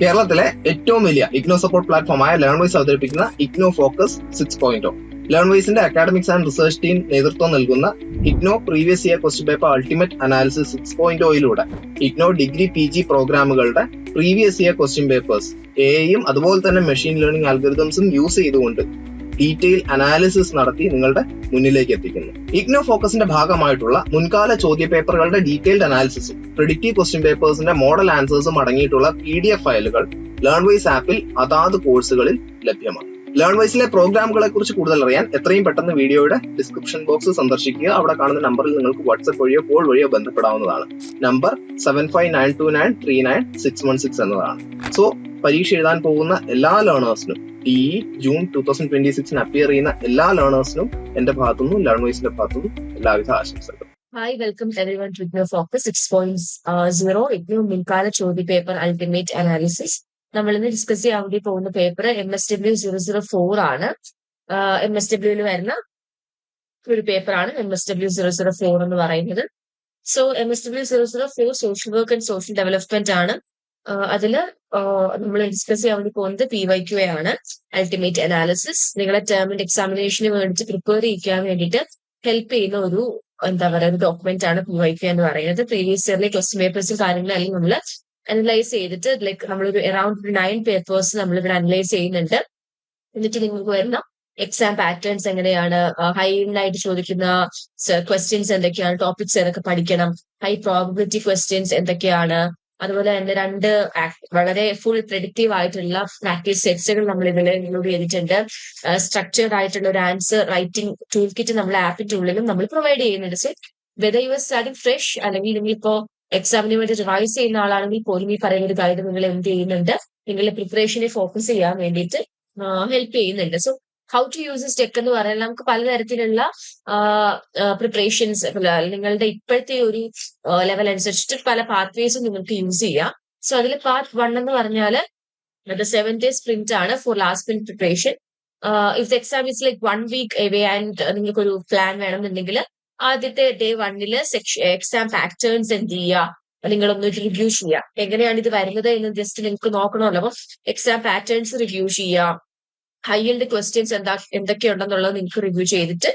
കേരളത്തിലെ ഏറ്റവും വലിയ ഇഗ്നോ സപ്പോർട്ട് പ്ലാറ്റ്ഫോമായ ലേൺവൈസ് അവതരിപ്പിക്കുന്ന ഇഗ്നോ ഫോക്കസ് 6.0. ലേൺവൈസിന്റെ അക്കാഡമിക്സ് ആൻഡ് റിസർച്ച് ടീം നേതൃത്വം നൽകുന്ന IGNOU previous year question paper ultimate analysis 6.0യിലൂടെ ഇഗ്നോ ഡിഗ്രി PG പ്രോഗ്രാമുകളുടെ പ്രീവിയസ് ഇയർ ക്വസ്റ്റ്യൻ പേപ്പേഴ്സ് എയും അതുപോലെ തന്നെ മെഷീൻ ലേണിംഗ് അൽഗോരിതംസും യൂസ് ചെയ്തുകൊണ്ട് ഡീറ്റെയിൽ അനാലിസിസ് നടത്തി നിങ്ങളുടെ മുന്നിലേക്ക് എത്തിക്കുന്നു. ഇഗ്നോ ഫോക്കസിന്റെ ഭാഗമായിട്ടുള്ള മുൻകാല ചോദ്യ പേപ്പറുകളുടെ ഡീറ്റെയിൽഡ് അനാലിസിസും പ്രിഡിക്റ്റീവ് ക്വസ്റ്റ്യൻ പേപ്പേഴ്സിന്റെ മോഡൽ ആൻസേഴ്സും അടങ്ങിയിട്ടുള്ള PDF ഫയലുകൾ ലേൺവൈസ് ആപ്പിൽ അതാത് കോഴ്സുകളിൽ ലഭ്യമാണ്. ലേൺവൈസിലെ പ്രോഗ്രാമുകളെ കുറിച്ച് കൂടുതൽ അറിയാൻ എത്രയും പെട്ടെന്ന് വീഡിയോയുടെ ഡിസ്ക്രിപ്ഷൻ ബോക്സ് സന്ദർശിക്കുക. അവിടെ കാണുന്ന നമ്പറിൽ നിങ്ങൾക്ക് വാട്സ്ആപ്പ് വഴിയോ കോൾ വഴിയോ ബന്ധപ്പെടാവുന്നതാണ്. നമ്പർ 7592939616 എന്നതാണ്. സോ പരീക്ഷ എഴുതാൻ പോകുന്ന എല്ലാ ലേണേഴ്സിനും ജൂൺ 2026 അപ്പിയർ ചെയ്യുന്ന എല്ലാ ലേണേഴ്സിനും എന്റെ ഭാഗത്തുനിന്നും ലേൺവൈസിന്റെ ഭാഗത്തുനിന്നും എല്ലാവിധ ആശംസകളും. Hi, welcome everyone to IGNOU focus 6.0 IGNOU മുൻകാല ചോദ്യ പേപ്പർ അൾട്ടിമേറ്റ് അനാലിസിസ്. നമ്മൾ ഇന്ന് ഡിസ്കസ് ചെയ്യാൻ വേണ്ടി പോകുന്ന പേപ്പർ MSW 004 ആണ്. MSW വരുന്ന ഒരു പേപ്പറാണ് MSW 004 എന്ന് പറയുന്നത്. So MSW 004 social work and social development ആണ്. അതില് നമ്മൾ ഡിസ്കസ് ചെയ്യാൻ വേണ്ടി പോകുന്നത് PYQ ആണ്, അൾട്ടിമേറ്റ് അനാലിസിസ്. നിങ്ങളെ ടേം ആൻഡ് എക്സാമിനേഷന് വേണ്ടിയിട്ട് പ്രിപ്പയർ ചെയ്യാൻ വേണ്ടിയിട്ട് ഹെൽപ്പ് ചെയ്യുന്ന ഒരു ഒരു ഡോക്യുമെന്റ് ആണ് PYQ എന്ന് പറയുന്നത്. പ്രീവിയസ് ഇയറിലെ ക്വസ്റ്റ്യൻ പേപ്പേഴ്സും കാര്യങ്ങളെല്ലാം നമ്മൾ അനലൈസ് ചെയ്തിട്ട് നമ്മളൊരു അറൌണ്ട് 9 പേപ്പേഴ്സ് നമ്മളിവിടെ അനലൈസ് ചെയ്യുന്നുണ്ട്. എന്നിട്ട് നിങ്ങൾക്ക് വരുന്ന എക്സാം പാറ്റേൺസ് എങ്ങനെയാണ്, ഹൈ ആയിട്ട് ചോദിക്കുന്ന ക്വസ്റ്റ്യൻസ് എന്തൊക്കെയാണ്, ടോപ്പിക്സ് ഏതൊക്കെ പഠിക്കണം, ഹൈ പ്രോബബിലിറ്റി ക്വസ്റ്റ്യൻസ് എന്തൊക്കെയാണ്, അതുപോലെ തന്നെ 2 വളരെ ഫുൾ പ്രെഡിക്റ്റീവ് ആയിട്ടുള്ള പ്രാക്ടീസ് സെറ്റ്സുകൾ നമ്മൾ ഇതിൽ ഇൻക്ലൂഡ് ചെയ്തിട്ടുണ്ട്. സ്ട്രക്ചേർഡ് ആയിട്ടുള്ള ഒരു ആൻസർ റൈറ്റിംഗ് ടൂൾ കിറ്റ് നമ്മൾ ആപ്പിന്റെ ഉള്ളിലും നമ്മൾ പ്രൊവൈഡ് ചെയ്യുന്നുണ്ട്. So whether you are starting fresh അല്ലെങ്കിൽ നിങ്ങളിപ്പോ എക്സാമിന് വേണ്ടി റിവൈസ് ചെയ്യുന്ന ആളാണെങ്കിൽ പോലും ഈ പറയുന്ന ഒരു ഗൈഡ് നിങ്ങൾ എന്ത് ചെയ്യുന്നുണ്ട്, നിങ്ങളുടെ പ്രിപ്പറേഷനെ ഫോക്കസ് ചെയ്യാൻ വേണ്ടിയിട്ട് ഹെൽപ്പ് ചെയ്യുന്നുണ്ട്. So how to use this tech എന്ന് പറയാൻ നമുക്ക് പലതരത്തിലുള്ള പ്രിപ്പറേഷൻസ് നിങ്ങളുടെ ഇപ്പോഴത്തെ ഒരു ലെവൽ അനുസരിച്ചിട്ട് പല പാത്വേസും നിങ്ങൾക്ക് യൂസ് ചെയ്യാം. സോ അതിൽ പാർട്ട് 1 എന്ന് പറഞ്ഞാൽ 7 days സ്പ്രിന്റ് ആണ് for last minute preparation. If the exam is like 1 week away and നിങ്ങൾക്ക് ഒരു പ്ലാൻ വേണമെന്നുണ്ടെങ്കിൽ ആദ്യത്തെ ഡേ 1 എക്സാം പാറ്റേൺസ് എന്ത് ചെയ്യുക, നിങ്ങളൊന്ന് റിവ്യൂ ചെയ്യുക. എങ്ങനെയാണ് ഇത് വരുന്നത് എന്ന് ജസ്റ്റ് നിങ്ങൾക്ക് നോക്കണമല്ലോ. അപ്പം എക്സാം പാറ്റേൺസ് റിവ്യൂ ചെയ്യുക, ഹൈ യിൽഡ് ക്വസ്റ്റ്യൻസ് എന്തൊക്കെയുണ്ടെന്നുള്ളത് നിങ്ങൾക്ക് റിവ്യൂ ചെയ്തിട്ട്,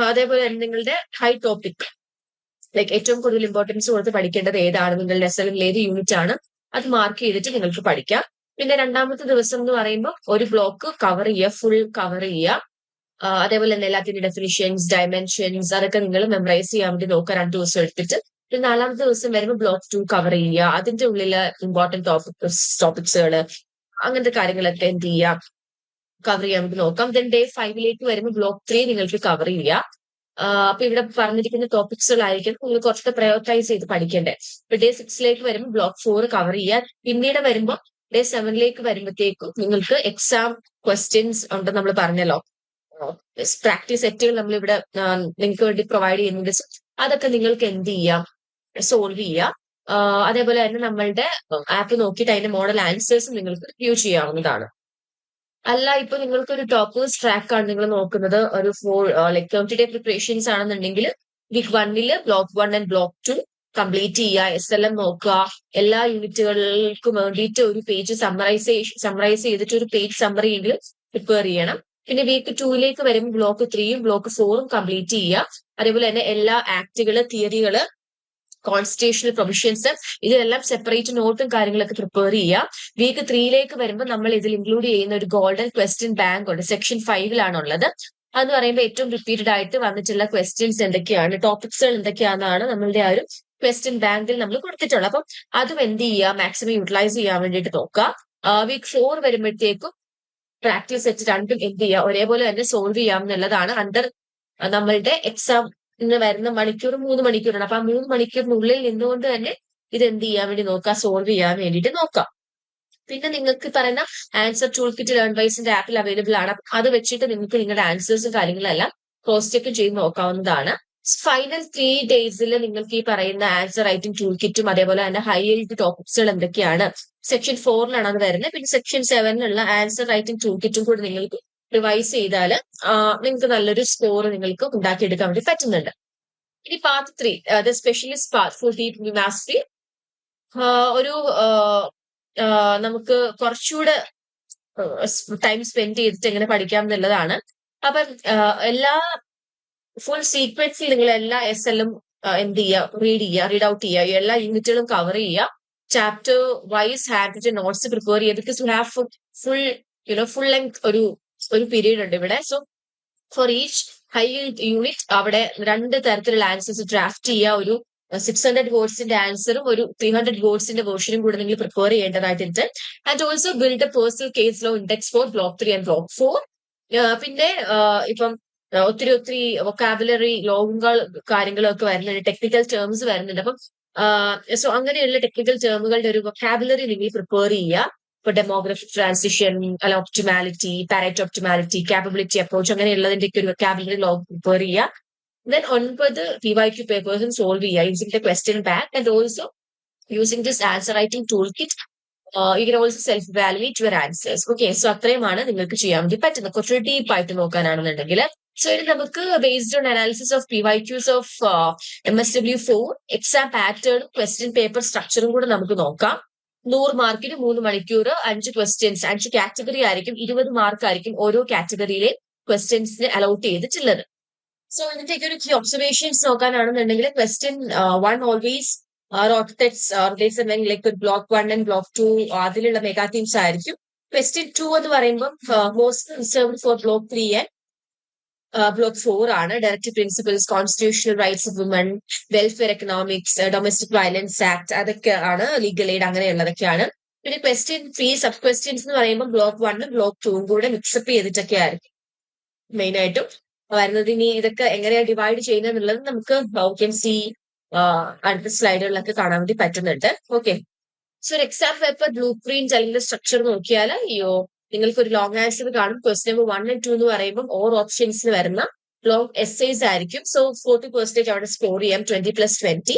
അതേപോലെ തന്നെ നിങ്ങളുടെ ഹൈ ടോപ്പിക് ലൈക്ക് ഏറ്റവും കൂടുതൽ ഇമ്പോർട്ടൻസ് കൊടുത്ത് പഠിക്കേണ്ടത് ഏതാണ്, നിങ്ങളുടെ SLL ഏത് യൂണിറ്റ് ആണ്, അത് മാർക്ക് ചെയ്തിട്ട് നിങ്ങൾക്ക് പഠിക്കാം. പിന്നെ രണ്ടാമത്തെ ദിവസം എന്ന് പറയുമ്പോൾ ഒരു ബ്ലോക്ക് കവർ ചെയ്യുക, ഫുൾ കവർ ചെയ്യുക. അതേപോലെ തന്നെ എല്ലാത്തിന്റെ ഡെഫിനിഷൻസ്, ഡയമെൻഷൻസ് അതൊക്കെ നിങ്ങൾ മെമ്മറൈസ് ചെയ്യാൻ വേണ്ടി നോക്കുക 2 ദിവസം എടുത്തിട്ട്. പിന്നെ 4ാമത്തെ ദിവസം വരുമ്പോൾ ബ്ലോക്ക് 2 കവർ ചെയ്യുക, അതിന്റെ ഉള്ളില് ഇമ്പോർട്ടന്റ് ടോപ്പിക്സുകൾ അങ്ങനത്തെ കാര്യങ്ങളൊക്കെ എന്ത് ചെയ്യുക, കവർ ചെയ്യാൻ വേണ്ടി നോക്കാം. ദെൻ ഡേ 5 വരുമ്പോൾ ബ്ലോക്ക് 3 നിങ്ങൾക്ക് കവർ ചെയ്യുക. അപ്പൊ ഇവിടെ പറഞ്ഞിരിക്കുന്ന ടോപ്പിക്സുകളായിരിക്കും നിങ്ങൾ കുറച്ചൊക്കെ പ്രയോറിറ്റൈസ് ചെയ്ത് പഠിക്കേണ്ടത്. ഇപ്പൊ ഡേ 6 വരുമ്പോൾ ബ്ലോക്ക് 4 കവർ ചെയ്യുക. പിന്നീട് വരുമ്പോൾ ഡേ 7 വരുമ്പോഴത്തേക്കും നിങ്ങൾക്ക് എക്സാം ക്വസ്റ്റ്യൻസ് ഉണ്ടെന്ന് നമ്മൾ പറഞ്ഞല്ലോ, പ്രാക്ടീസ് സെറ്റുകൾ നമ്മളിവിടെ നിങ്ങൾക്ക് വേണ്ടി പ്രൊവൈഡ് ചെയ്യുന്നുണ്ട്. അതൊക്കെ നിങ്ങൾക്ക് എന്ത് ചെയ്യാം, സോൾവ് ചെയ്യാം. അതേപോലെ തന്നെ നമ്മളുടെ ആപ്പ് നോക്കിയിട്ട് അതിന്റെ മോഡൽ ആൻസേഴ്സ് നിങ്ങൾക്ക് റിവ്യൂ ചെയ്യാവുന്നതാണ്. അല്ല ഇപ്പൊ നിങ്ങൾക്ക് ഒരു ടോപ്പേഴ്സ് ട്രാക്ക് ആണ് നിങ്ങൾ നോക്കുന്നത്, ഒരു 30 day പ്രിപ്പറേഷൻസ് ആണെന്നുണ്ടെങ്കിൽ week 1 block 1 and block 2 complete ചെയ്യുക, SLM നോക്കുക, എല്ലാ യൂണിറ്റുകൾക്കും വേണ്ടിയിട്ട് ഒരു പേജ് സമ്മറൈസ് ചെയ്തിട്ട് ഒരു പേജ് സമ്മറി എങ്കിലും പ്രിപ്പയർ ചെയ്യണം. പിന്നെ വീക്ക് 2 വരുമ്പോൾ ബ്ലോക്ക് 3 ബ്ലോക്ക് 4 കംപ്ലീറ്റ് ചെയ്യുക. അതേപോലെ തന്നെ എല്ലാ ആക്ടുകള്, തിയറികള്, കോൺസ്റ്റിറ്റ്യൂഷണൽ പ്രൊവിഷൻസ് ഇതിലെല്ലാം സെപ്പറേറ്റ് നോട്ടും കാര്യങ്ങളൊക്കെ പ്രിപ്പയർ ചെയ്യുക. വീക്ക് 3 വരുമ്പോൾ നമ്മൾ ഇതിൽ ഇൻക്ലൂഡ് ചെയ്യുന്ന ഒരു ഗോൾഡൻ ക്വസ്റ്റ്യൻ ബാങ്ക് ഉണ്ട്, സെക്ഷൻ 5 അതെന്ന് പറയുമ്പോൾ ഏറ്റവും റിപ്പീറ്റഡ് ആയിട്ട് വന്നിട്ടുള്ള ക്വസ്റ്റ്യൻസ് എന്തൊക്കെയാണ്, ടോപ്പിക്സുകൾ എന്തൊക്കെയാണെന്നാണ് നമ്മളുടെ ആ ഒരു ക്വസ്റ്റ്യൻ ബാങ്കിൽ നമ്മൾ കൊടുത്തിട്ടുള്ളത്. അപ്പം അതും എന്ത് ചെയ്യുക, മാക്സിമം യൂട്ടിലൈസ് ചെയ്യാൻ വേണ്ടിയിട്ട് നോക്കുക. വീക്ക് 4 വരുമ്പോഴത്തേക്കും പ്രാക്ടീസ് സെറ്റ് 2 എന്ത് ചെയ്യുക, ഒരേപോലെ തന്നെ സോൾവ് ചെയ്യാമെന്നുള്ളതാണ്. നമ്മളുടെ എക്സാം വരുന്ന മണിക്കൂർ 3 മണിക്കൂറാണ്. അപ്പൊ ആ 3 മണിക്കൂറിനുള്ളിൽ നിന്നുകൊണ്ട് തന്നെ ഇത് എന്ത് ചെയ്യാൻ വേണ്ടി നോക്കുക, സോൾവ് ചെയ്യാൻ വേണ്ടിയിട്ട് നോക്കാം. പിന്നെ നിങ്ങൾക്ക് പറയുന്ന ആൻസർ ടൂൾ കിറ്റ് ലേൺവൈസിന്റെ ആപ്പിൽ അവൈലബിൾ ആണ്. അത് വെച്ചിട്ട് നിങ്ങൾക്ക് നിങ്ങളുടെ ആൻസേഴ്സും കാര്യങ്ങളെല്ലാം ക്രോസ് ചെക്ക് ചെയ്ത് നോക്കാവുന്നതാണ്. ഫൈനൽ 3 days നിങ്ങൾക്ക് ഈ പറയുന്ന ആൻസർ റൈറ്റിംഗ് ടൂൾ കിറ്റും അതേപോലെ തന്നെ ഹൈ യിൽഡ് ടോപ്പിക്സുകൾ എന്തൊക്കെയാണ്, സെക്ഷൻ 4 അത് വരുന്നത്. പിന്നെ സെക്ഷൻ 7 ആൻസർ റൈറ്റിംഗ് ടൂൾ കിറ്റും കൂടി നിങ്ങൾക്ക് റിവൈസ് ചെയ്താൽ നിങ്ങൾക്ക് നല്ലൊരു സ്കോർ നിങ്ങൾക്ക് ഉണ്ടാക്കിയെടുക്കാൻ വേണ്ടി പറ്റുന്നുണ്ട്. ഇനി part 3 specialist part four deep mastery, ഒരു നമുക്ക് കുറച്ചുകൂടെ ടൈം സ്പെൻഡ് ചെയ്തിട്ട് എങ്ങനെ പഠിക്കാം എന്നുള്ളതാണ്. അപ്പം എല്ലാ ഫുൾ സീക്വൻസിൽ നിങ്ങൾ എല്ലാ SLും എന്ത് ചെയ്യുക, റീഡ് ഔട്ട് ചെയ്യുക, എല്ലാ യൂണിറ്റുകളും കവർ ചെയ്യുക, chapter wise hand written notes prepare ചെയ്യുക. Because you have full length ഒരു പീരീഡ് ഉണ്ട് ഇവിടെ. So for each high unit അവിടെ 2 തരത്തിലുള്ള ആൻസേഴ്സ് ഡ്രാഫ്റ്റ് ചെയ്യുക. ഒരു 600 വേർഡ്സിന്റെ ആൻസറും ഒരു 300 വേർഡ്സിന്റെ വേർഷനും കൂടെ നിങ്ങൾ പ്രിപ്പയർ ചെയ്യേണ്ടതായിട്ടുണ്ട്. And also build a personal case law index for block 3 and block 4. പിന്നെ ഇപ്പം ഒത്തിരി വൊക്കാബുലറി ലോഗുകൾ കാര്യങ്ങളൊക്കെ വരുന്നുണ്ട്, ടെക്നിക്കൽ ടേംസ് വരുന്നുണ്ട്. അപ്പം സോ അങ്ങനെയുള്ള ടെക്നിക്കൽ ടേമുകളുടെ ഒരു വൊക്കാബുലറി നിങ്ങൾ പ്രിപ്പയർ ചെയ്യുക. ഇപ്പൊ ഡെമോഗ്രഫിക് ട്രാൻസിഷൻ, അല്ല optimality, Pareto optimality, capability approach, അങ്ങനെയുള്ളതിന്റെ ഒക്കെ ഒരു വൊക്കാബുലറി ലോഗ് പ്രിപ്പയർ ചെയ്യുക. Then 9 PYQ papers solve using the question bank, and also using this answer writing toolkit. You can also self-evaluate your answers. Okay, so അത്രയുമാണ് നിങ്ങൾക്ക് ചെയ്യാൻ വേണ്ടി പറ്റുന്നത്. കുറച്ചുകൂടി deep ആയിട്ട് നോക്കാനാണെന്നുണ്ടെങ്കിൽ. സോ ഇനി നമുക്ക് based on analysis of PYQs of MSW4 exam pattern, question paper സ്ട്രക്ചറും കൂടെ നമുക്ക് നോക്കാം. 100 മാർക്കിന് 3 മണിക്കൂർ, 5 ക്വസ്റ്റ്യൻസ്, 5 കാറ്റഗറി ആയിരിക്കും, 20 മാർക്ക് ആയിരിക്കും ഓരോ കാറ്റഗറിയിലെ ക്വസ്റ്റ്യൻസിന് അലോട്ട് ചെയ്തിട്ടുള്ളത്. സോ ഇതിന്റെയൊക്കെ ഒരു കീ ഒബ്സർവേഷൻസ് നോക്കാനാണെന്നുണ്ടെങ്കിൽ question 1 always rotates like block 1 and block 2 അതിലുള്ള മെഗാ തീംസ് ആയിരിക്കും. ക്വസ്റ്റ്യൻ 2 എന്ന് പറയുമ്പോൾ most reserved for block 3 and block 4 ആണ്. Directive principles, constitutional rights of women, welfare economics, domestic violence act, അതൊക്കെ ആണ്. ലീഗൽ എയ്ഡ്, അങ്ങനെയുള്ളതൊക്കെയാണ്. പിന്നെ ക്വസ്റ്റ്യൻ 3 സബ് ക്വസ്റ്റ്യൻസ് എന്ന് പറയുമ്പോൾ ബ്ലോക്ക് 1 ബ്ലോക്ക് 2 കൂടെ മിക്സപ്പ് ചെയ്തിട്ടൊക്കെ ആയിരിക്കും മെയിൻ ആയിട്ടും വരുന്നത്. ഇനി ഇതൊക്കെ എങ്ങനെയാണ് ഡിവൈഡ് ചെയ്യുന്നത് എന്നുള്ളത് നമുക്ക് സി അടുത്ത സ്ലൈഡുകളിലൊക്കെ കാണാൻ വേണ്ടി പറ്റുന്നുണ്ട്. ഓക്കെ, സോ ഒരു എക്സാം പേപ്പർ ബ്ലൂ പ്രിന്റ് അല്ലെങ്കിൽ സ്ട്രക്ചർ നോക്കിയാൽ നിങ്ങൾക്ക് ഒരു ലോങ് ആൻസർ കാണും. ക്വസ്റ്റ്യൻ നമ്പർ 1 and 2 എന്ന് പറയുമ്പോൾ ഓർ ഓപ്ഷൻസിൽ വരുന്ന ലോങ് എസ്സേസ് ആയിരിക്കും. സോ 40% അവിടെ സ്കോർ ചെയ്യാം, 20+20.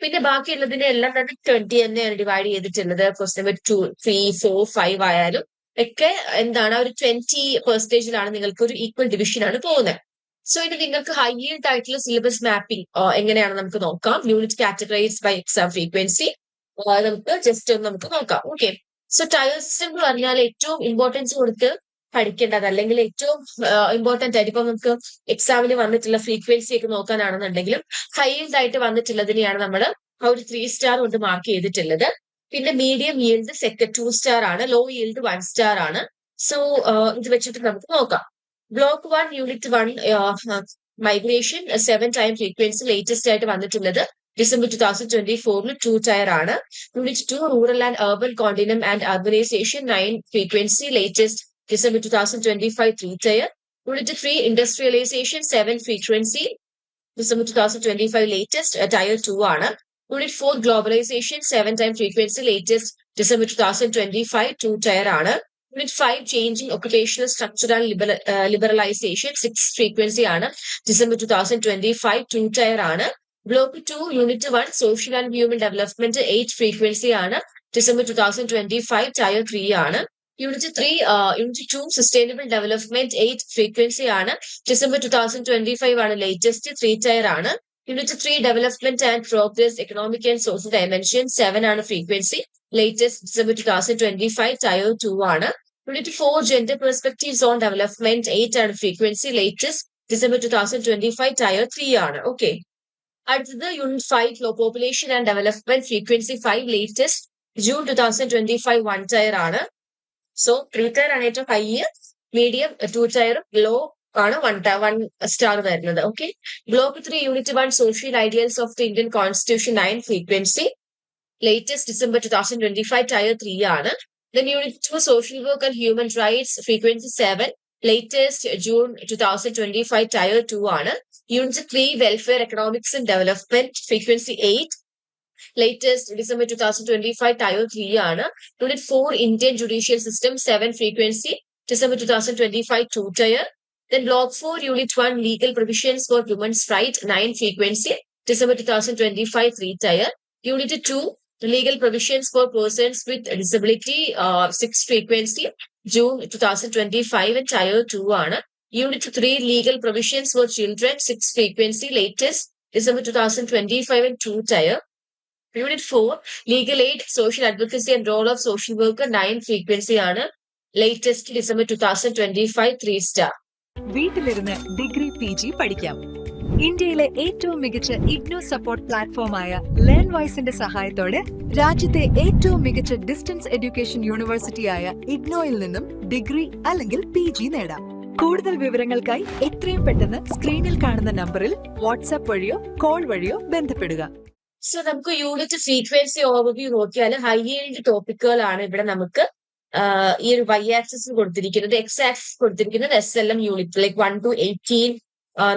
പിന്നെ ബാക്കിയുള്ളതിന്റെ എല്ലാം തന്നെ 20 തന്നെയാണ് ഡിവൈഡ് ചെയ്തിട്ടുള്ളത്. ക്വസ്റ്റ്യൻ നമ്പർ 2, 3, 4, 5 ആയാലും ഒക്കെ എന്താണ് ഒരു 20%-ലാണ് നിങ്ങൾക്ക് ഒരു ഈക്വൽ ഡിവിഷൻ ആണ് പോകുന്നത്. സോ ഇനി നിങ്ങൾക്ക് ഹൈ yield ആയിട്ടുള്ള സിലബസ് മാപ്പിംഗ് എങ്ങനെയാണ് നമുക്ക് നോക്കാം. Unit categorise by exam frequency നമുക്ക് ജസ്റ്റ് ഒന്ന് നമുക്ക് നോക്കാം. ഓക്കെ, സോ ടയർ സിസ്റ്റം എന്ന് പറഞ്ഞാൽ ഏറ്റവും ഇമ്പോർട്ടൻസ് കൊടുത്ത് പഠിക്കേണ്ടത്, അല്ലെങ്കിൽ ഏറ്റവും ഇമ്പോർട്ടന്റ് ആയിട്ട് ഇപ്പൊ നമുക്ക് എക്സാമിന് വന്നിട്ടുള്ള ഫ്രീക്വൻസി ഒക്കെ നോക്കാനാണെന്നുണ്ടെങ്കിലും ഹൈ yield ആയിട്ട് വന്നിട്ടുള്ളതിനെയാണ് നമ്മൾ ഒരു 3 സ്റ്റാർ കൊണ്ട് മാർക്ക് ചെയ്തിട്ടുള്ളത്. പിന്നെ മീഡിയം yield സെക്കൻഡ് 2 സ്റ്റാർ ആണ്, ലോ yield 1 സ്റ്റാർ ആണ്. സോ ഇത് വെച്ചിട്ട് നമുക്ക് നോക്കാം. Block 1 unit 1 migration 7 time frequency latest ആയിട്ട് വന്നിട്ടുള്ളത് ഡിസംബർ 2024 2 ടയർ ആണ്. Unit 2 rural and urban continuum and urbanisation 9 frequency latest December 2025 3 tier. Unit 3 industrialisation 7 frequency December 2025 latest tier 2 ആണ്. Unit 4 globalisation 7 time frequency latest December 2025 2 tier ആണ്. Unit 5 changing occupational structure and liberalization 6 frequency ആണ്, December 2025 2 tier ആണ്. Block 2 unit 1 social and human development 8 frequency ആണ്, December 2025 tier 3 ആണ്. Unit 2 sustainable development 8 frequency ആണ്, December 2025 ആണ് latest 3 tier ആണ്. Unit 3 development and progress economic and social dimension 7 ആണ് frequency, latest December 2025 tyre 2 ആണ്. Unit 4 gender perspectives on development 8 ആണ് frequency, latest December 2025 tier 3 ആണ്. Okay, അടുത്തത് unit 5 population and development frequency 5 latest June 2025 1 tier ആണ്. So 3 tier ആണ് ഏറ്റവും high, medium 2 ടയറും law ആണ് 1 സ്റ്റാർ വരുന്നത്. Okay, block 3 unit 1 social ideals of the Indian constitution 9 frequency, latest December 2025 tier 3 ആണ്. Then unit 2 social work and human rights frequency 7, latest June 2025 tyre 2 ആണ്. Unit 3 welfare economics and development frequency 8, latest December 2025 tier 3 ആണ്. Unit 4 Indian judicial system 7 frequency, December 2025 2 tier. Then block 4 unit 1 legal provisions for women's right 9 frequency, December 2025 3 tier. Unit 2 legal provisions for persons with disability 6 frequency, June 2025 and tyre 2 ആണ്. Unit 3 legal provisions for children 6 frequency, latest December 2025 and 2 tier. Unit 4, Legal Aid, Social Advocacy and Role of Social Worker, 9 frequency ആണ്. Latest December 2025, 3 star. വീട്ടിലിരുന്ന് degree PG പഠിക്കാം. ഇന്ത്യയിലെ ഏറ്റവും മികച്ച IGNOU support പ്ലാറ്റ്ഫോമായ learn വൈസിന്റെ സഹായത്തോടെ രാജ്യത്തെ ഏറ്റവും മികച്ച ഡിസ്റ്റൻസ് എഡ്യൂക്കേഷൻ യൂണിവേഴ്സിറ്റിയായ ഇഗ്നോയിൽ നിന്നും ഡിഗ്രി അല്ലെങ്കിൽ PG നേടാം. കൂടുതൽ വിവരങ്ങൾക്കായി എത്രയും പെട്ടെന്ന് സ്ക്രീനിൽ കാണുന്ന നമ്പറിൽ വാട്സാപ്പ് വഴിയോ കോൾ വഴിയോ ബന്ധപ്പെടുക. സോ നമുക്ക് യൂണിറ്റ് ഫ്രീക്വൻസി ഓവർവ്യൂ നോക്കിയാൽ ഹൈ yield ടോപ്പിക്കുകളാണ് ഇവിടെ നമുക്ക് ഈ ഒരു y ആക്സിസ് കൊടുത്തിരിക്കുന്നത്. എക്സ് ആക്സിസ് കൊടുത്തിരിക്കുന്നത് SLM യൂണിറ്റ് ലൈക്ക് 1 to 18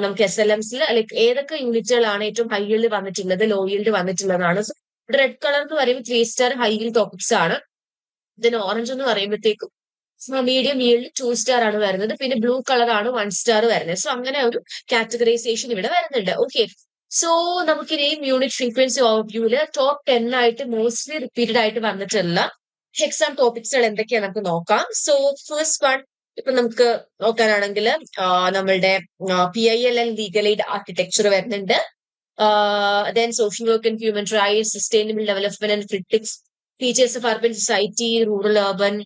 നമുക്ക് SLMസിൽ ലൈക്ക് ഏതൊക്കെ യൂണിറ്റുകളാണ് ഏറ്റവും ഹൈ yield വന്നിട്ടുള്ളത്, ലോ yield വന്നിട്ടുള്ളതാണ്. സോ റെഡ് കളർ എന്ന് പറയുമ്പോൾ 3 star ഹൈ yield ടോപ്പിക്സ് ആണ്. ഇതിന് ഓറഞ്ച് എന്ന് പറയുമ്പോഴത്തേക്കും മീഡിയം yield 2 star ആണ് വരുന്നത്. പിന്നെ ബ്ലൂ കളർ ആണ് 1 star വരുന്നത്. സോ അങ്ങനെ ഒരു കാറ്റഗറൈസേഷൻ ഇവിടെ വരുന്നുണ്ട്. ഓക്കെ, സോ നമുക്കിനിയും യൂണിറ്റ് ഫ്രീക്വൻസി ഓവർവ്യൂവില് ടോപ്പ് 10 ആയിട്ട് മോസ്റ്റ്ലി റിപ്പീറ്റഡ് ആയിട്ട് വന്നിട്ടുള്ള എക്സാം ടോപ്പിക്സുകൾ എന്തൊക്കെയാണ് നമുക്ക് നോക്കാം. സോ ഫസ്റ്റ് വൺ ഇപ്പൊ നമുക്ക് നോക്കാനാണെങ്കിൽ നമ്മളുടെ PILL ലീഗൽ എയ്ഡ് ആർക്കിടെക്ചർ വരുന്നുണ്ട്. Then social work and human rights, sustainable development and critics, features of urban society, rural urban,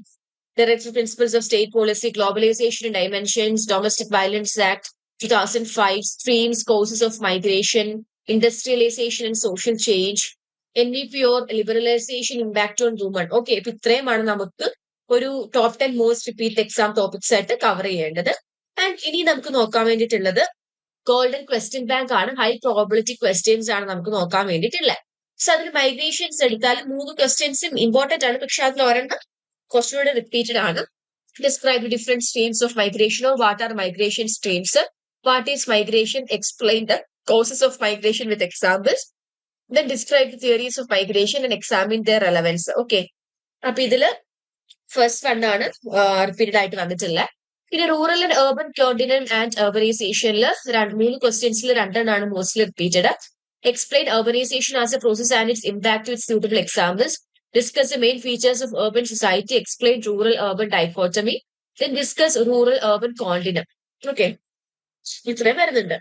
Directive Principles of State Policy, Globalization and Dimensions, Domestic Violence Act 2005, Streams, Causes of Migration, Industrialization and Social Change, NEPOR, Liberalization, Impact on Women. Okay, ഇപ്പൊ ഇത്രയുമാണ് നമുക്ക് ഒരു top 10 most repeat exam topics ആയിട്ട് cover ചെയ്യേണ്ടത്. And ഇനി നമുക്ക് നോക്കാൻ വേണ്ടിയിട്ടുള്ളത് golden question bank ആണ്. ഹൈ പ്രോബിലിറ്റി ക്വസ്റ്റ്യൻസ് ആണ് നമുക്ക് നോക്കാൻ വേണ്ടിയിട്ടുള്ളത്. സോ അതിൽ മൈഗ്രേഷൻസ് എടുത്താൽ 3 ക്വസ്റ്റ്യൻസും ഇമ്പോർട്ടന്റ് ആണ്, പക്ഷെ അതിൽ ഒരെണ്ണം കുറച്ചുകൂടെ റിപ്പീറ്റഡ് ആണ്. Describe the different streams of migration or what are migration streams. What is migration? Explain the causes of migration with examples. Then describe the theories of migration and examine their relevance. Okay, അപ്പൊ ഇതില് first ഫണ്ടാണ് repeated ആയിട്ട് വന്നിട്ടില്ല. പിന്നെ rural and urban continent and urbanization 3 ക്വസ്റ്റ്യൻസിൽ 2 mostly repeated. Explain urbanization as a process and its impact with suitable examples. Discuss the main features of urban society. Explain rural-urban dichotomy. Then discuss rural-urban continent. Okay, ഇത്രയും വരുന്നുണ്ട്.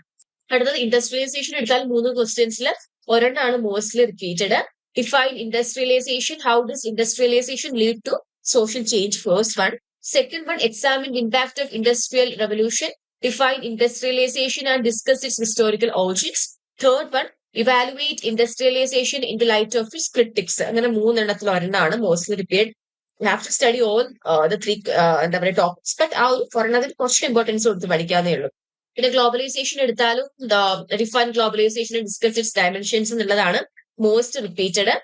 അടുത്തത് industrialisation എടുത്താൽ 3 ക്വസ്റ്റ്യൻസിൽ ഒരെണ്ണമാണ് mostly repeated. Define industrialisation. How does industrialisation lead to social change? First one. Second one, examine impact of industrial revolution. Define industrialisation and discuss its historical origins. Third one, evaluate industrialisation in the light of its critics. അങ്ങനെ 3 എണ്ണത്തിൽ ഒരെണ്ണമാണ് mostly repeated. You have to study all the 3 എന്താ പറയുക topics, but ആ ഒരെണ്ണത്തിൽ കുറച്ച് importance കൊടുത്ത് പഠിക്കാന്നേ ഉള്ളൂ. പിന്നെ ഗ്ലോബലൈസേഷൻ എടുത്താലും refine globalisation discuss its dimensions എന്നുള്ളതാണ് most repeated.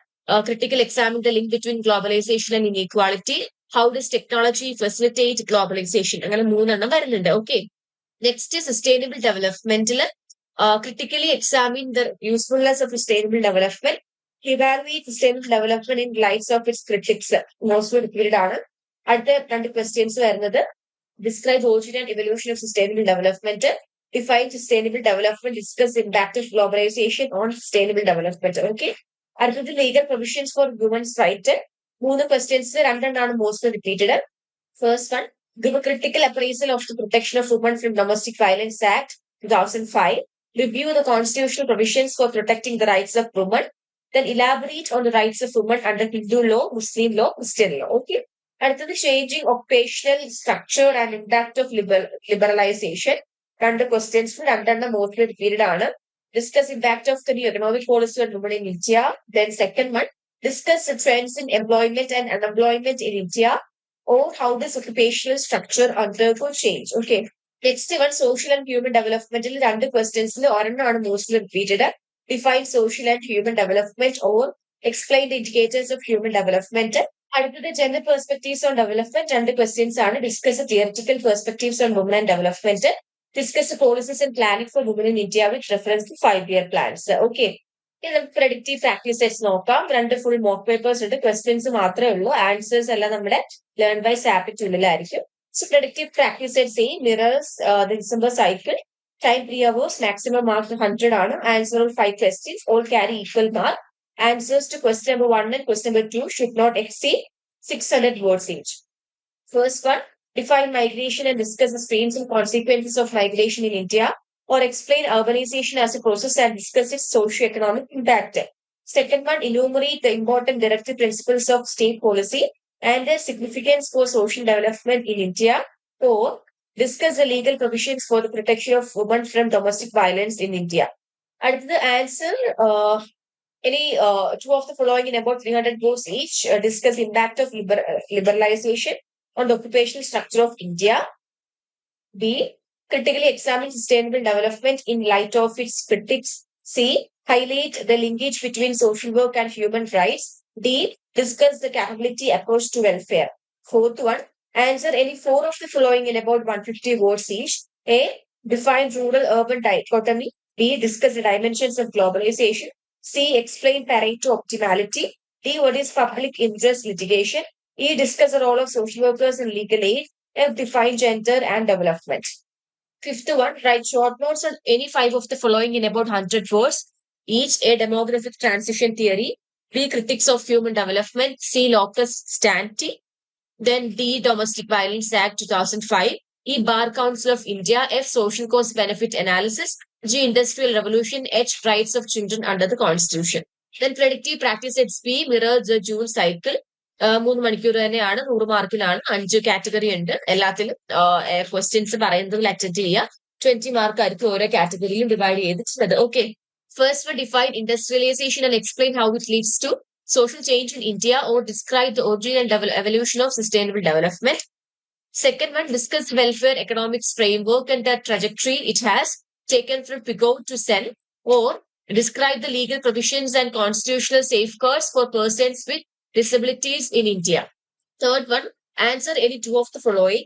Critical examine the link between globalisation and inequality. How does technology facilitate globalisation. അങ്ങനെ 3 എണ്ണം വരുന്നുണ്ട്. ഓക്കെ, നെക്സ്റ്റ് സസ്റ്റൈനബിൾ ഡെവലപ്മെന്റിൽ critically examine the usefulness of sustainable development. Evaluate sustainable development in light of its critics. Mostly repeated ആണ്. അടുത്ത 2 questions വരുന്നത് describe origin and evolution of sustainable development. Define sustainable development. Discuss impact of globalization on sustainable development. Okay. അടുത്തത് legal provisions for women's rights. 3 questions 2 mostly repeated. First one, give a critical appraisal of the Protection of Women from Domestic Violence Act 2005. Review the constitutional provisions for protecting the rights of women. Then elaborate on the rights of women under Hindu law, Muslim law, Christian law. Okay. അടുത്തത് changing occupational structure and impact of liberalization. 2 questions 2 mostly repeated ആണ്. Discuss impact of the new economic policy on women in India. Then second one, discuss the trends in employment and unemployment in India, or how does occupational structure undergo change. Okay. Next one, social and human ഡെവലപ്മെന്റിൽ 2 ക്വസ്റ്റ്യൻസിൽ ഒരെണ്ണമാണ് mostly repeated. Define social and human development or explain the indicators of human development. അടുത്തത് gender perspectives on development. 2 questions ആണ്. Discuss theoretical perspectives on women and development. Discuss policies and planning for women in India with reference to 5-year plans. Okay, ഇനി നമുക്ക് predictive practice sets നോക്കാം. 2 full mock papers ഉണ്ട്. Questions മാത്രമേ ഉള്ളൂ. Answers എല്ലാം നമ്മുടെ Learnwise ആപ്പിനുള്ളിലായിരിക്കും. So predictive practice set say mirrors the December cycle. Time 3 hours. Maximum mark 100 ആണ്. Answer all 5 questions. All carry equal mark. Answers to question number 1 and question number 2 should not exceed 600 words each. First one, define migration and discuss the streams and consequences of migration in India, or explain urbanization as a process and discuss its socio-economic impact. Second one, enumerate the important directive principles of state policy and their significance for social development in India. Four, discuss the legal provisions for the protection of women from domestic violence in India. അടുത്തത് answer any two of the following in about 300 words each. Discuss impact of liberalization on the occupational structure of India. B. Critically examine sustainable development in light of its critics. C. Highlight the linkage between social work and human rights. D. Discuss the capability approach to welfare. Fourth one. Answer any four of the following in about 150 words each. A. Define rural-urban dichotomy. B. Discuss the dimensions of globalization. C. Explain Pareto optimality. D. What is public interest litigation? E. Discuss the role of social workers in legal aid. F. Define gender and development. Fifth one, write short notes on any five of the following in about 100 words. Each. A. Demographic transition theory. B. Critics of human development. C. Locus Stante. Then D. Domestic Violence Act 2005. E. Bar Council of India. F. Social cost benefit analysis. G. Industrial Revolution. H. Rights of children under the Constitution. Then predictive practice at B. Mirror the June cycle. 3 മണിക്കൂർ തന്നെയാണ്, 100 മാർക്കിലാണ്, 5 category ഉണ്ട്. എല്ലാത്തിലും questions പറയുന്നതിൽ attend ചെയ്യുക. 20 mark ആയിരിക്കും ഓരോ കാറ്റഗറിയിലും divide ചെയ്തിട്ടുള്ളത്. Okay, first one, define industrialisation and explain how it leads to social change in India or describe the origin and evolution of sustainable development. Second one, discuss welfare economics framework and the trajectory it has taken from Pigou to Sen, or describe the legal provisions and constitutional safeguards for persons with disabilities in India. Third one, answer any two of the following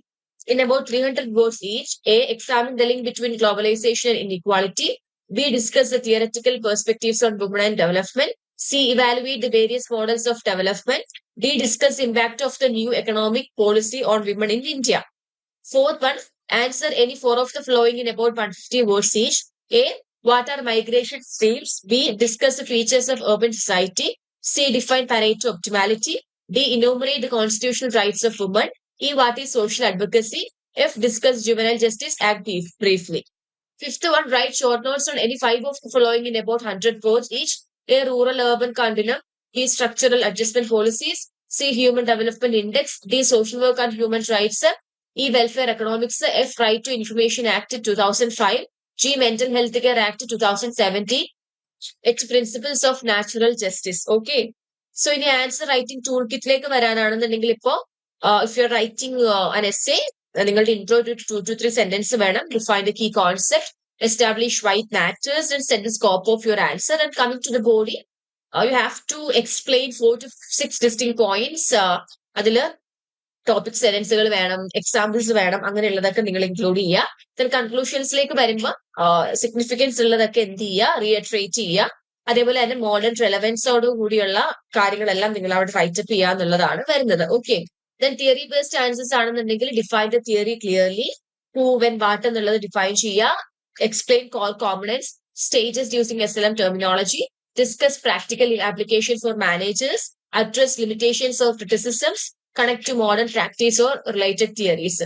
in about 300 words each. A. Examine the link between globalization and inequality. B. Discuss the theoretical perspectives on women and development. C. Evaluate the various models of development. D. Discuss the impact of the new economic policy on women in India. Fourth one, answer any four of the following in about 150 words each. A. What are migration streams? B. Discuss the features of urban society. C. Define Pareto optimality. D. Enumerate the constitutional rights of women. E. What is social advocacy? F. Discuss juvenile justice act briefly. Fifth one, write short notes on any five of the following in about 100 words each. A. Rural-urban continuum. B. Structural adjustment policies. C. Human Development Index. D. Social work and human rights. E. Welfare economics. F. Right to Information Act 2005. G. Mental Health Care Act 2017. H. Principles of Natural Justice. Okay. So, in answer writing toolkit like varananannundengil ipo if you are writing an essay, നിങ്ങളുടെ intro to 2 to 3 sentence വേണം. Define the key concept, establish why it matters, and set the scope of your answer. And coming to the body, you have to explain 4 to 6 distinct points. അതിൽ topic സെന്റൻസുകൾ വേണം, examples വേണം, അങ്ങനെയുള്ളതൊക്കെ നിങ്ങൾ include ചെയ്യുക. then കൺക്ലൂഷൻസിലേക്ക് വരുമ്പോൾ significance ഉള്ളതൊക്കെ എന്ത് ചെയ്യുക, റീഅട്രേറ്റ് ചെയ്യുക. അതേപോലെ തന്നെ മോഡേൺ റെലവൻസോട് കൂടിയുള്ള കാര്യങ്ങളെല്ലാം നിങ്ങൾ അവിടെ റൈറ്റപ്പ് ചെയ്യുക എന്നുള്ളതാണ് വരുന്നത്. Okay, then theory based answers ആണെന്നുണ്ടെങ്കിൽ define the theory clearly, who, when, what എന്നുള്ളത് ഡിഫൈൻ ചെയ്യുക. Explain core components, stages using SLM terminology, discuss practical application for managers, address limitations of criticisms, connect to modern practice or related theories.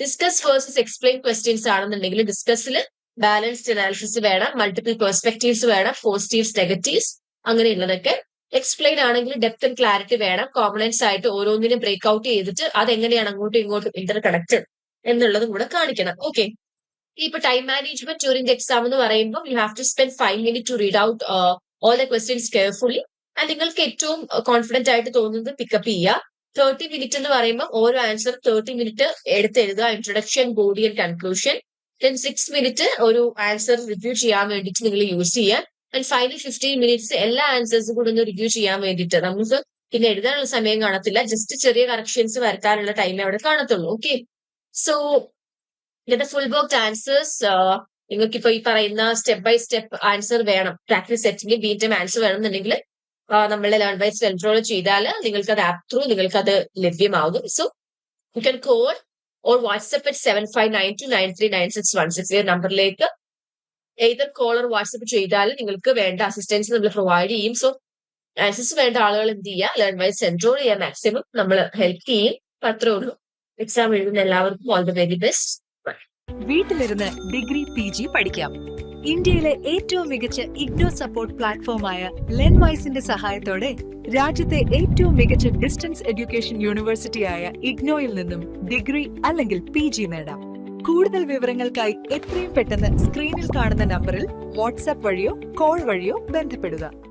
Discuss versus explain questions ആണെന്നുണ്ടെങ്കിൽ ഡിസ്കസിൽ balanced analysis വേണം, multiple perspectives വേണം, positives negatives അങ്ങനെയുള്ളതൊക്കെ. Explain ആണെങ്കിൽ depth and clarity വേണം, components ആയിട്ട് ഓരോന്നിനും break out ചെയ്തിട്ട് അതെങ്ങനെയാണ് അങ്ങോട്ടും ഇങ്ങോട്ടും ഇന്റർ കണക്റ്റഡ് എന്നുള്ളതും കൂടെ കാണിക്കണം. ഓക്കെ, ഇപ്പൊ time management during the exam എന്ന് പറയുമ്പോൾ you have to spend 5 minutes to read out all the questions carefully. And നിങ്ങൾക്ക് ഏറ്റവും കോൺഫിഡന്റ് ആയിട്ട് തോന്നുന്നത് പിക്കപ്പ് ചെയ്യുക. 30 minutes എന്ന് പറയുമ്പോൾ ഓരോ ആൻസർ 30 minutes എടുത്ത് എഴുതുക, introduction, body and conclusion. then 6 minutes ഒരു ആൻസർ റിവ്യൂ ചെയ്യാൻ വേണ്ടിയിട്ട് നിങ്ങൾ യൂസ് ചെയ്യാൻ. ആൻഡ് ഫൈനൽ 15 minutes എല്ലാ ആൻസേഴ്സും കൂടെ ഒന്ന് റിവ്യൂ ചെയ്യാൻ വേണ്ടിയിട്ട്. നമുക്ക് പിന്നെ എഴുതാനുള്ള സമയം കാണത്തില്ല, ജസ്റ്റ് ചെറിയ കറക്ഷൻസ് വരുത്താനുള്ള ടൈമേ അവിടെ കാണത്തുള്ളൂ. ഓക്കെ, സോ ഇതിന്റെ ഫുൾ ബോക്ഡ് ആൻസേഴ്സ് നിങ്ങൾക്കിപ്പോ ഈ പറയുന്ന സ്റ്റെപ്പ് ബൈ സ്റ്റെപ്പ് ആൻസർ വേണം, പ്രാക്ടീസ് സെറ്റിന് ബീറ്റം ആൻസർ വേണമെന്നുണ്ടെങ്കിൽ നമ്മളെ ലേൺ ബൈ എൻറോൾ ചെയ്താൽ നിങ്ങൾക്ക് അത് ആപ്പ് ത്രൂ നിങ്ങൾക്ക് അത് ലഭ്യമാകും. So you can call or WhatsApp at 7592939616 ഈ നമ്പറിലേക്ക് ഏതൊരു കോൾ ഓർ വാട്സ്ആപ്പ് ചെയ്താൽ നിങ്ങൾക്ക് വേണ്ട അസിസ്റ്റൻസ് നമ്മൾ പ്രൊവൈഡ് ചെയ്യും. സോ ആൻസേഴ്സ് വേണ്ട ആളുകൾ എന്ത് ചെയ്യുക, ലേൺ ബൈ എൻറോൾ ചെയ്യാൻ മാക്സിമം നമ്മൾ ഹെൽപ്പ് ചെയ്യും. അത്രേ ഉള്ളൂ. എക്സാം എഴുതുന്ന എല്ലാവർക്കും ഓൾ ദ വെരി ബെസ്റ്റ്. വീട്ടിലിരുന്ന് ഡിഗ്രി PG പഠിക്കാം. ഇന്ത്യയിലെ ഏറ്റവും മികച്ച ഇഗ്നോ സപ്പോർട്ട് പ്ലാറ്റ്ഫോമായ ലെൻവൈസിന്റെ സഹായത്തോടെ രാജ്യത്തെ ഏറ്റവും മികച്ച ഡിസ്റ്റൻസ് എഡ്യൂക്കേഷൻ യൂണിവേഴ്സിറ്റിയായ ഇഗ്നോയിൽ നിന്നും ഡിഗ്രി അല്ലെങ്കിൽ PG നേടാം. കൂടുതൽ വിവരങ്ങൾക്കായി എത്രയും പെട്ടെന്ന് സ്ക്രീനിൽ കാണുന്ന നമ്പറിൽ വാട്സാപ്പ് വഴിയോ കോൾ വഴിയോ ബന്ധപ്പെടുക.